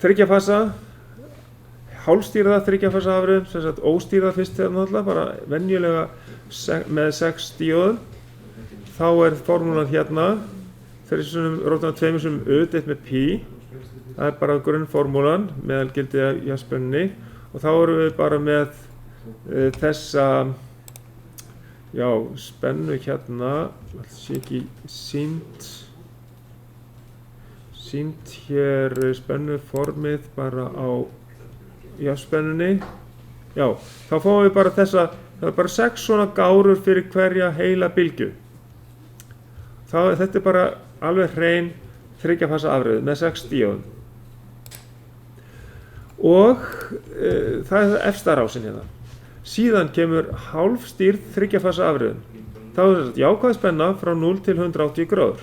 3 fasa, hálfstýrða 3 fasa afriðun, sem sagt óstýrða fyrst þegar náttúrulega, bara venjulega með 6 díóðum. Þá er formúlan hérna, rótina 2 sinnum U deilt með pi, það er bara grunnformúlan meðalgildi af jafnspenunni. Og þá erum við bara með þessa spennu hérna, það sé ekki sýnt sýnt hér spennuformið bara á jafnspennunni. Já, þá fáum við bara þessa, það er bara 6 svona gárur fyrir hverja heila bylgju. Þetta er bara alveg hrein 3 fasa afröð með 6 díóðum. Og það er efsta rásin hérna. Síðan kemur hálfstýrð 3 fasa afröðun. Þá er þetta jákvæð spenna frá 0 til 180 gráður.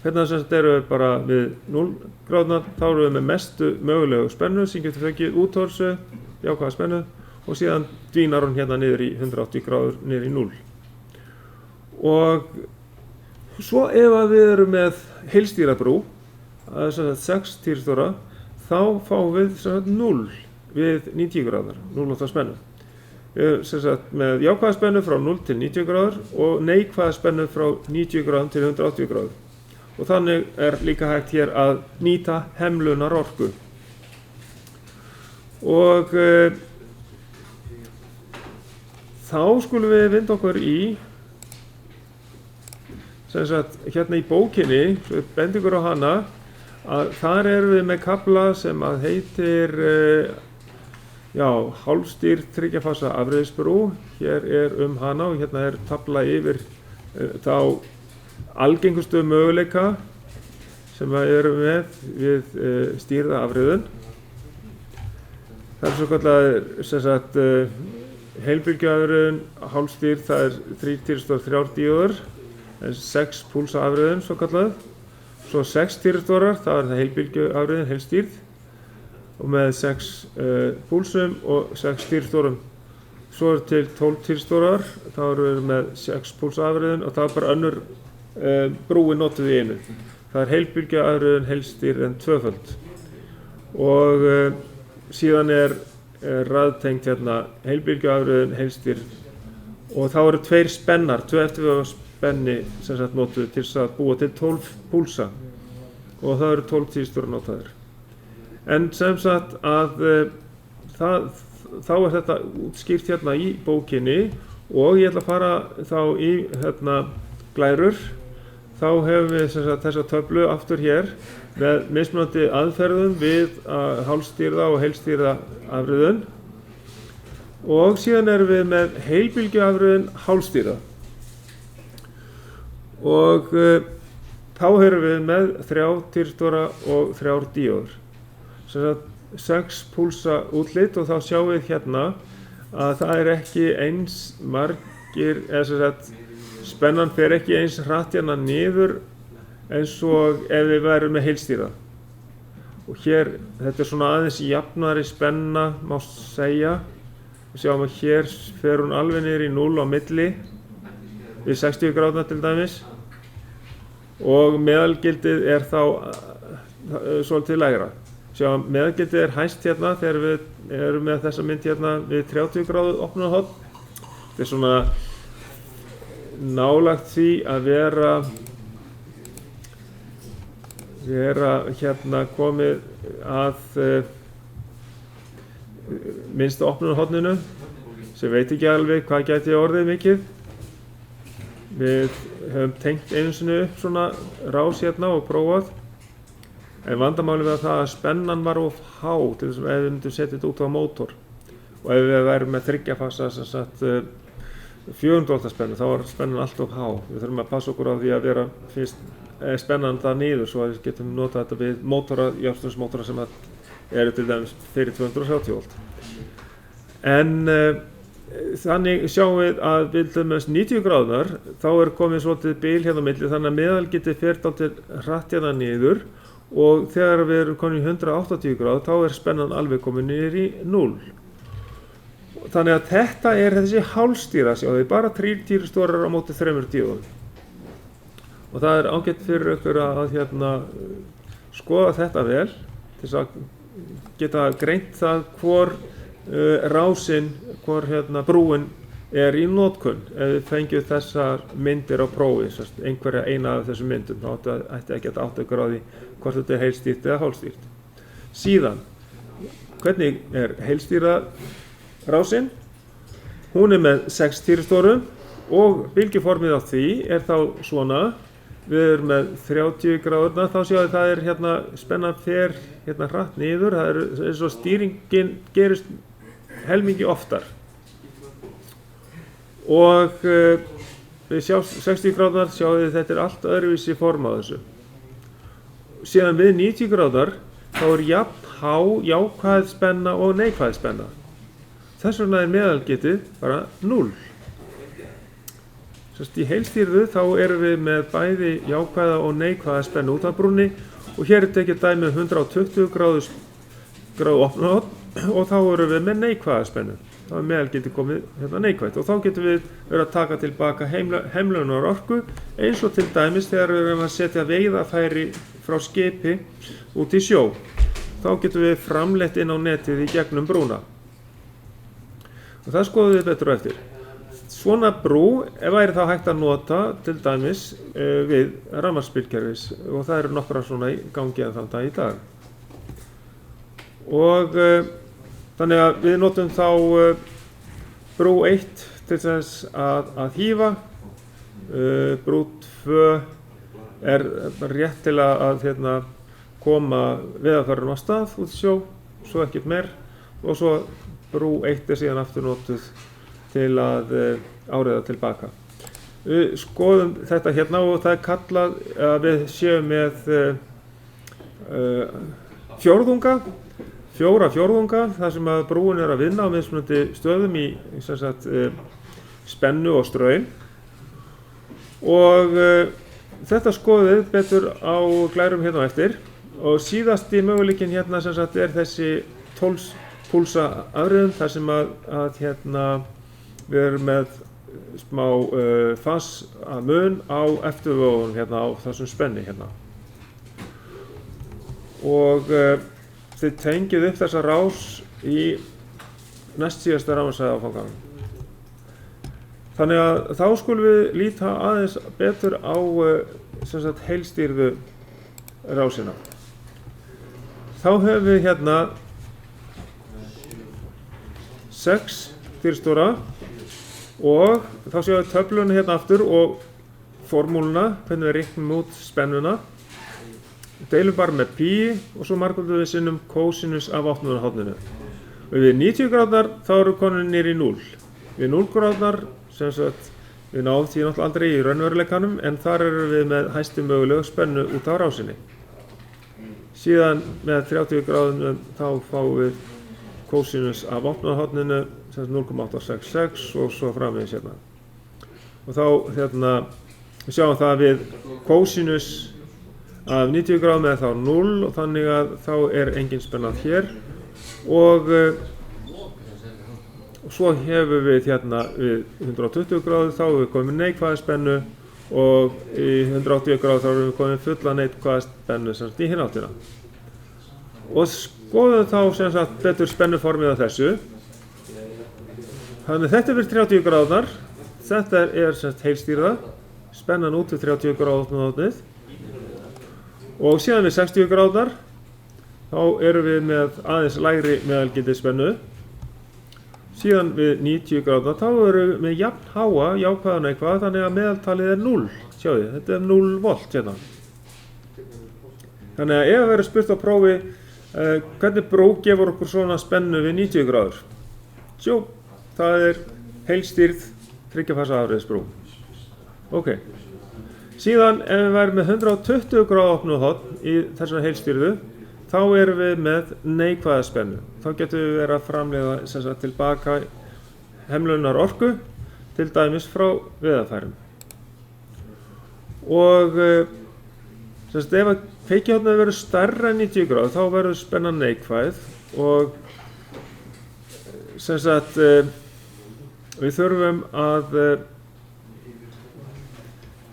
Hérna sem þetta eru bara við 0 gráðuna, þá erum við með mestu mögulegu spennu sem getur fengið úthorsu, jákvæða spennu, og síðan dvínar hún hérna niður í 180 gráður, niður í 0. Og svo ef að við erum með heilstýrabrú, það er 6 týrstóra, þá fáum við 0 við 90 gráður, 0 spennu. Við erum með jákvæða spennu frá 0 til 90 gráður og neikvæða spennu frá 90 gráðum til 180 gráður. Og þannig er líka hægt hér að nýta hemlunar orku. Og þá skulum við vinda okkur í, hérna í bókinni, svo við bendum ykkur á hana, að þar erum við með kafla sem að heitir hálfstýrð 3 fasa afreiðsbrú. Hér er hana og hérna er tafla yfir þá algengustu möguleika sem við erum með við stýrða afreiðun. Það er svo kallar heilbylgjuafreiðun, hálfstýrð, það er 3 týrstórar 3 díóður, 6 púlsa afreiðun svo kallað. Svo 6 týrstórar, það er það heilbylgjuafreiðun, heilstýrð, og með 6 púlsum og 6 týrstórum. Svo er til 12 týrstórar, þá erum við með 6 púlsa afreiðun og það er bara önnur brúi notuð í einu. Það er heilbylgjuafreiðun, heilstýrð en tvöföld. Og síðan er raðtengt hérna heilbylgjuafreiðun, heilstýrð, og þá eru 2 spennar, 2 eftirvega spenni sem sagt notuð til að búa til 12 púlsa, og það eru 12 týrstórar notaðir. En sem sagt að þá er þetta útskýrt hérna í bókinni, og ég ætla að fara þá í glærur. Þá hefum við sem sagt þessa töflu aftur hér með mismunandi aðferðum við hálfstýrða og heilstýrða afreiðun, og síðan erum við með heilbylgjuafreiðun hálfstýrða, og þá erum við með 3 týrstóra og 3 díóður, sem sagt 6 púlsa útlit, og þá sjáum við hérna að það er ekki eins margir, eða sem sagt spennan fer ekki eins hratt hérna niður eins og ef við værum með heilstýrða. Og hér, þetta er svona aðeins jafnari spenna, má segja. Við sjáum að hér fer hún alveg niður í 0 á milli, við 60 gráðuna til dæmis. Og meðalgildið er þá svolítið lægra. Sjáum, meðalgildið er hæst hérna þegar við erum með þessa mynd hérna við 30 gráðu opnunarhorn. Þetta er svona nálagt því að vera hérna komið að minnsta opnunarhorninu, sem veit ekki alveg hvað gæti orðið mikið. Við höfum tengt einu sinni upp svona rás hérna og prófað, en vandamálið var það að spennan var of há, til þess að ef við myndum setja þetta út á mótor, og ef við værum með 3 fasa sem sagt 400 volt spennu, þá var spennan alltof há. Við þurfum að passa okkur á því að vera spennan það niður, svo að við getum notað þetta við mótora, jafnströmsmótora sem eru til dæmis fyrir 230 volt. En þannig sjáum við að við til dæmis 90 gráðunar, þá er komið svolítið bil hérna á milli, þannig að meðalgildið fer dálítið hratt hérna niður, og þegar við erum komin í 180 gráð, þá er spennan alveg komin niður í 0. Þannig að þetta er þessi hálfstýra, sjáðu, bara 3 týrstórar á móti 3 díóðum. Og það er ágætt fyrir ykkur að skoða þetta vel, til þess að geta greint það hvor rásin, hvor brúin er í notkun. Ef við fengjum þessar myndir á prófi, einhverja eina af þessum myndum, þá ætti ekki að átta ykkur á því hvort þetta er heilstýrt eða hálfstýrt. Síðan, hvernig er heilstýrða rásin? Hún er með 6 týrstórum, og bylgjuformið á því er þá svona við erum með 30 gráðurna, þá sjáum við það hérna spennan fer hérna hratt niður, það eins og stýringin gerist helmingi oftar. Og við sjáum 60 gráðurnar, sjáum við þetta allt öðruvísi form á þessu. Síðan við 90 gráðurnar, þá jafn há jákvæð spenna og neikvæð spenna. Þess vegna meðalgetið bara 0. Í heilstýrðu þá erum við með bæði jákvæða og neikvæða spennu út af brúnni og hér tekið dæmi 120 gráðu opnunarhorn og þá erum við með neikvæða spennu. Þá meðalgetið komið hérna neikvætt og þá getum við verið að taka tilbaka heimlunarorku eins og til dæmis þegar við erum að setja veiðarfæri frá skipi út í sjó. Þá getum við framleitt inn á netið í gegnum brúna. Og það skoðum við betur eftir. Svona brú væri þá hægt að nota til dæmis við rafmagnsbílkerfis og það eru nokkra svona í gangi þann dag í dag. Og þannig að við notum þá brú 1 til þess að hífa, brú 2 rétt til að koma veiðarfærum á stað út í sjó, svo ekkert meir og svo brú 1 síðan aftur notuð til að áreiða tilbaka. Við skoðum þetta hérna og það kallað að við séum með fjórðunga, 4 fjórðunga, þar sem að brúin að vinna á mismunandi stöðum í spennu og straum. Og þetta skoðum við betur á glærum hérna á eftir og síðasti möguleikinn hérna þessi 12 púlsa afriðum þar sem að við erum með smá mun á eftirvögunum hérna á þessum spenni hérna. Og þið tengið upp þessa rás í næst síðasta rafmagnsæðafanganum. Þannig að þá skulum við líta aðeins betur á heilstýrðu rásina. Þá höfum við hérna 6 stýristóra og þá sjáum við töfluna hérna aftur og formúluna, hvernig við reiknum út spennuna. Deilum bara með pi og svo margföldum við sinnum kósinus af opnunarhorninu. Og við 90 gráðnar þá erum við komin niður í 0. Við 0 gráðnar, við náðum því náttúrulega aldrei í raunveruleikanum en þar erum við með hæstu mögulegu spennu út á rásinni. Síðan með 30 gráðunum þá fáum við kósinus af opnunarhorninu 0,866 og svo framvegis hérna. Og þá við sjáum það við kósinus af 90 gráðum eða þá 0 og þannig að þá engin spennað hér og svo hefur við við 120 gráðu þá erum við komið neikvæða spennu og í 180 gráðu þá erum við komið fulla neikvæða spennu í hina áttina. Og skoðum þá betur spennuformið af þessu. Þannig þetta fyrir 30 gráðnar, þetta heilstýrða, spennan út við 30 gráðnótnið og síðan við 60 gráðnar, þá erum við með aðeins lægri meðalgildi spennu. Síðan við 90 gráðnar, þá erum við með jafn háa, jákvæða neikvæða, þannig að meðaltalið 0, sjáðu, þetta 0 volt hérna. Þannig að ef verður spurt á prófi, hvernig brú gefur okkur svona spennu við 90 gráður? Sjó. Það heilstýrð 3 fasa afriðsbrú. Ok. Síðan ef við værum með 120 gráða opnunarhorn í þessari heilstýrðu, þá erum við með neikvæða spennu. Þá getum við verið að framleiða tilbaka heimlunarorku, til dæmis frá veiðarfærum. Og ef að kveikihornið verður stærra en 90 gráð, þá verður spennan neikvæð og við þurfum að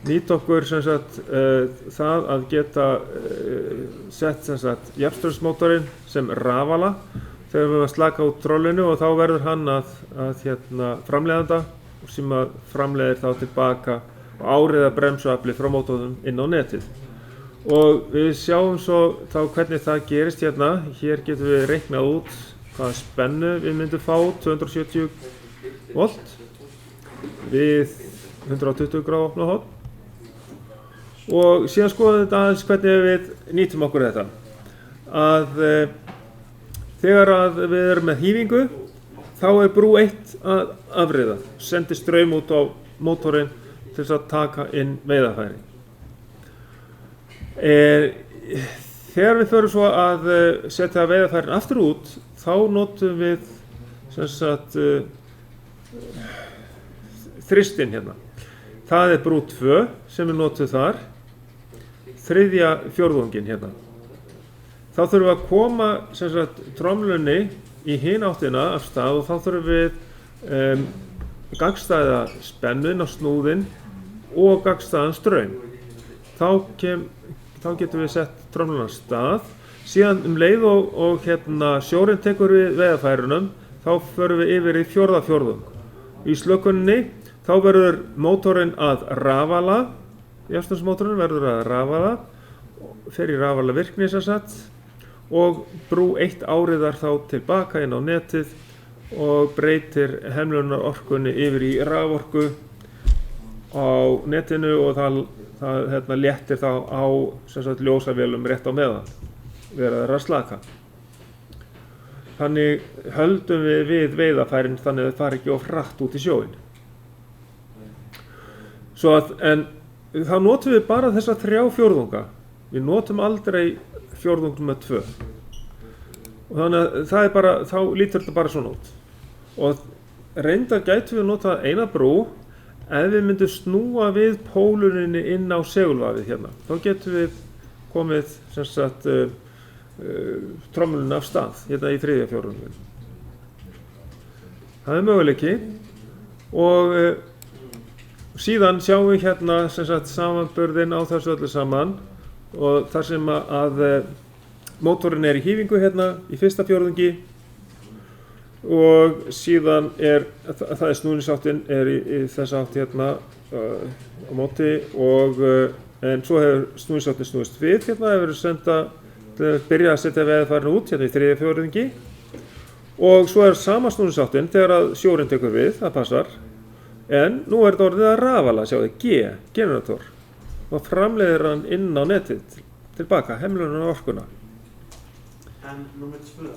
nýta okkur það að geta sett jafnströmsmótorinn sem rafala þegar við erum að slaka út trollinu og þá verður hann að framleiðanda sem að framleiðir þá tilbaka og áreiða bremsuafli frá mótornum inn á netið. Og við sjáum svo þá hvernig það gerist hérna. Hér getum við reiknað út hvaða spennu við myndum fá, 270 volt við 120 gráð opnunarhorn og síðan skoðum við þetta aðeins hvernig við nýtum okkur þetta. Þegar við erum með hífingu, þá brú 1 að afriða, sendir straum út á mótorinn til þess að taka inn veiðarfæri. Þegar við förum svo að setja veiðarfærin aftur út, þá notum við þristinn hérna. Það brú 2 sem við notum þar, 3. fjórðunginn hérna. Þá þurfum við að koma tromlunni í hin áttina af stað og þá þurfum við gagnstæða spennu inn á snúðinn og gagnstæðan straum. Þá getum við sett tromluna af stað. Síðan leið og sjórinn tekur við veiðarfærunum, þá förum við yfir í 4. fjórðung. Í slökuninni þá verður mótorinn að rafala, jafnstæðsmótorinn verður að rafala, fer í rafala virkni sem sagt, og brú 1 áriðar þá tilbaka inn á netið og breytir hemlunar orkunni yfir í raforku á netinu og það léttir þá á ljósavélum rétt á meðan verður að slaka. Þannig höldum við veiðarfærin þannig að það fari ekki of hratt út í sjóinn. En þá notum við bara þessa 3 fjórðunga. Við notum aldrei fjórðung með 2. Og þannig að þá lítur þetta bara svona út. Og reyndar gætum við nota eina brú ef við myndum snúa við póluninni inn á segulvafið hérna. Þá getum við komið tromlunni af stað hérna í 3. fjórðunginn. Það möguleiki og síðan sjáum við hérna samanburðinn á þessu öllu saman og þar sem að mótorinn í hífingu hérna í 1. fjórðungi og síðan það snúningsáttinn í þessa átt hérna á móti og en svo hefur snúningsáttin snúist við hérna, hefur byrjað að setja veiðarfærin út hérna í 3. fjórðungi og svo sama snúningsáttin þegar að sjórinn tekur við, það passar, en nú þetta orðið að rafala, sjáðu, generator og framleiðir hann inn á netið tilbaka, hemlunar orkuna. En númer 2?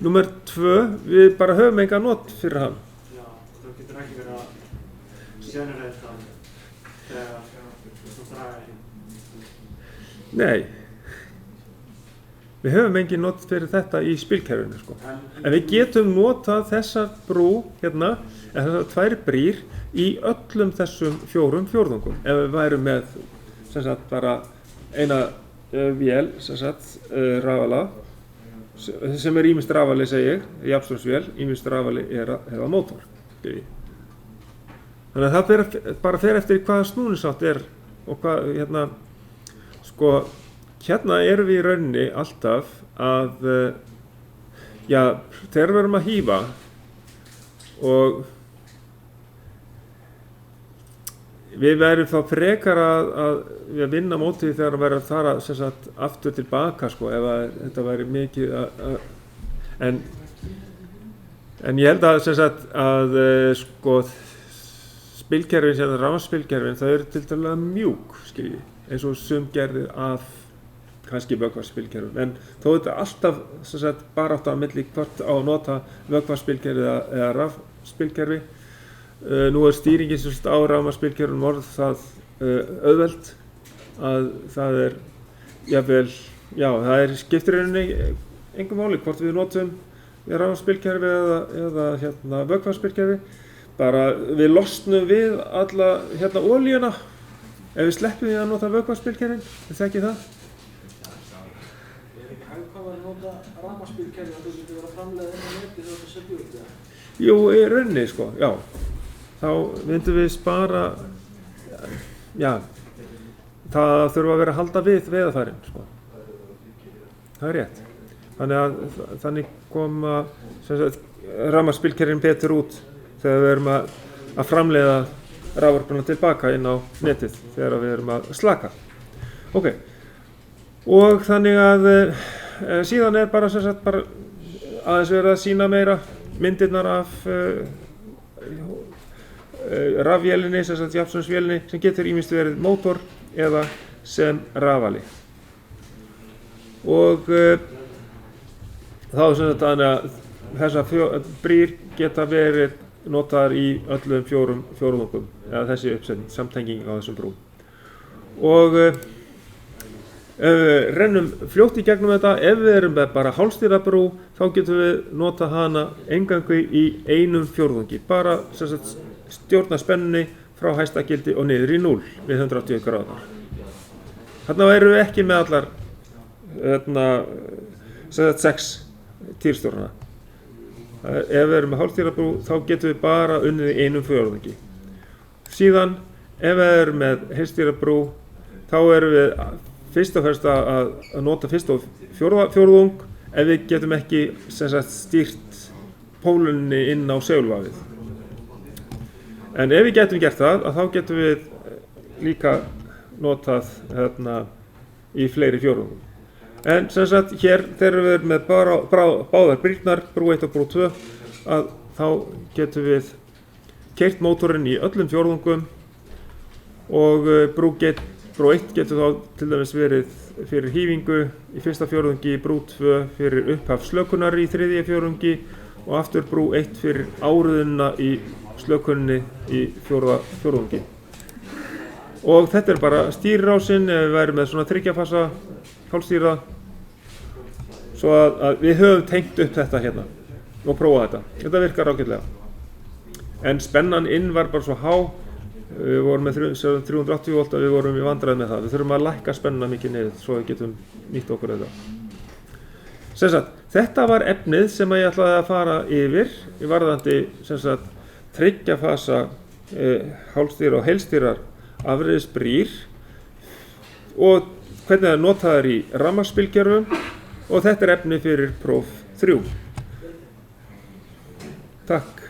Númer 2, við bara höfum enga not fyrir hann. Já, þú getur ekki verið að generate hann þegar þú draga inn. Nei. Við höfum engin not fyrir þetta í spilkerfinu, sko. En við getum notað þessa brú hérna, þessar 2 brýr í öllum þessum 4 fjórðungum. Ef við værum með bara eina vél, rafala, sem ýmist rafali, segi ég, jafnströmsvél, ýmist rafali eða mótor. Þannig að það bara fer eftir hvaða snúningsátt og hvað, hérna erum við í rauninni alltaf að, þegar við erum að hífa og við verðum þá frekar að vinna mótið þegar við verðum að fara aftur tilbaka, ef þetta væri mikið en ég held að spilkerfin, rafmagnsspilkerfin, það eru til dæmis mjúk, eins og gerðir af kannski vökvaspilkerfum, en þó þetta alltaf barátt á milli hvort á að nota vökvaspilkerfi eða rafspilkerfi. Nú stýringin á rafmagnsspilkerfum orðið það auðvelt að það jafnvel, það skiptir rauninni engu máli hvort við notum rafmagnsspilkerfi eða vökvaspilkerfi. Bara við losnum við alla olíuna ef við sleppum því að nota vökvaspilkerfin, þið þekkið það? Hvað var að nota rafmagnsspilkerfi að þú getur verið að framleiða inn á neti þegar þú setjum upp það? Jú, í rauninni, já. Þá myndum við spara, það þurfa að vera að halda við veiðarfærin, Það er rétt. Þannig koma rafmagnsspilkerfin betur út þegar við erum að framleiða raforkuna tilbaka inn á netið þegar við erum að slaka. Ok. Og þannig að síðan bara aðeins verið að sýna meira myndirnar af rafvélinni, jafnströmsvélinni, sem getur ýmist verið mótor eða sem rafali. Og þá sem sagt þannig að þessar brýr geta verið notaðar í öllum fjórðungum, eða þessi uppsetning, samtenging á þessum brúm. Og ef við rennum fljótt í gegnum þetta, ef við erum með bara hálfstýrða brú, þá getum við nota hana eingöngu í einum fjórðungi, bara sem sagt stjórna spennunni frá hæsta gildi og niður í 0 við 180 gráður. Þarna erum við ekki með allar sem sagt 6 týrstjórnana. Ef við erum með hálfstýrða brú, þá getum við bara unnið í einum fjórðungi. Síðan, ef við erum með heilstýrða brú, þá erum við fyrst og fremst að nota fyrst og fjórðung ef við getum ekki sem sagt stýrt pólunni inn á segulvafið. En ef við getum gert það, þá getum við líka notað í fleiri fjórðungum. En sem sagt hér þegar við erum með báðar brýrnar, brú 1 og brú 2, að þá getum við keyrt mótorinn í öllum fjórðungum og brú 1 getur þá til dæmis verið fyrir hífingu í fyrsta fjórðungi, brú 2 fyrir upphaf slökunar í þriðja fjórðungi og aftur brú 1 fyrir áriðuna í slökunni í fjórðungi. Og þetta er bara stýrirásin ef við værum með svona 3 fasa hálfstýrða, svo að við höfum tengt upp þetta hérna og prófað þetta. Þetta virkar ágætlega. En spennan inn var bara svo há, við vorum með 380 volt að við vorum í vandræði með það. Við þurfum að lækka spennuna mikið niður svo við getum nýtt okkur þetta. Sem sagt, þetta var efnið sem ég ætlaði að fara yfir í varðandi sem sagt 3 fasa hálfstýrðar og heilstýrðar afreiðisbrýr og hvernig það er notaðar í rafmagnsbylgjörfum og þetta er efni fyrir próf 3. Takk.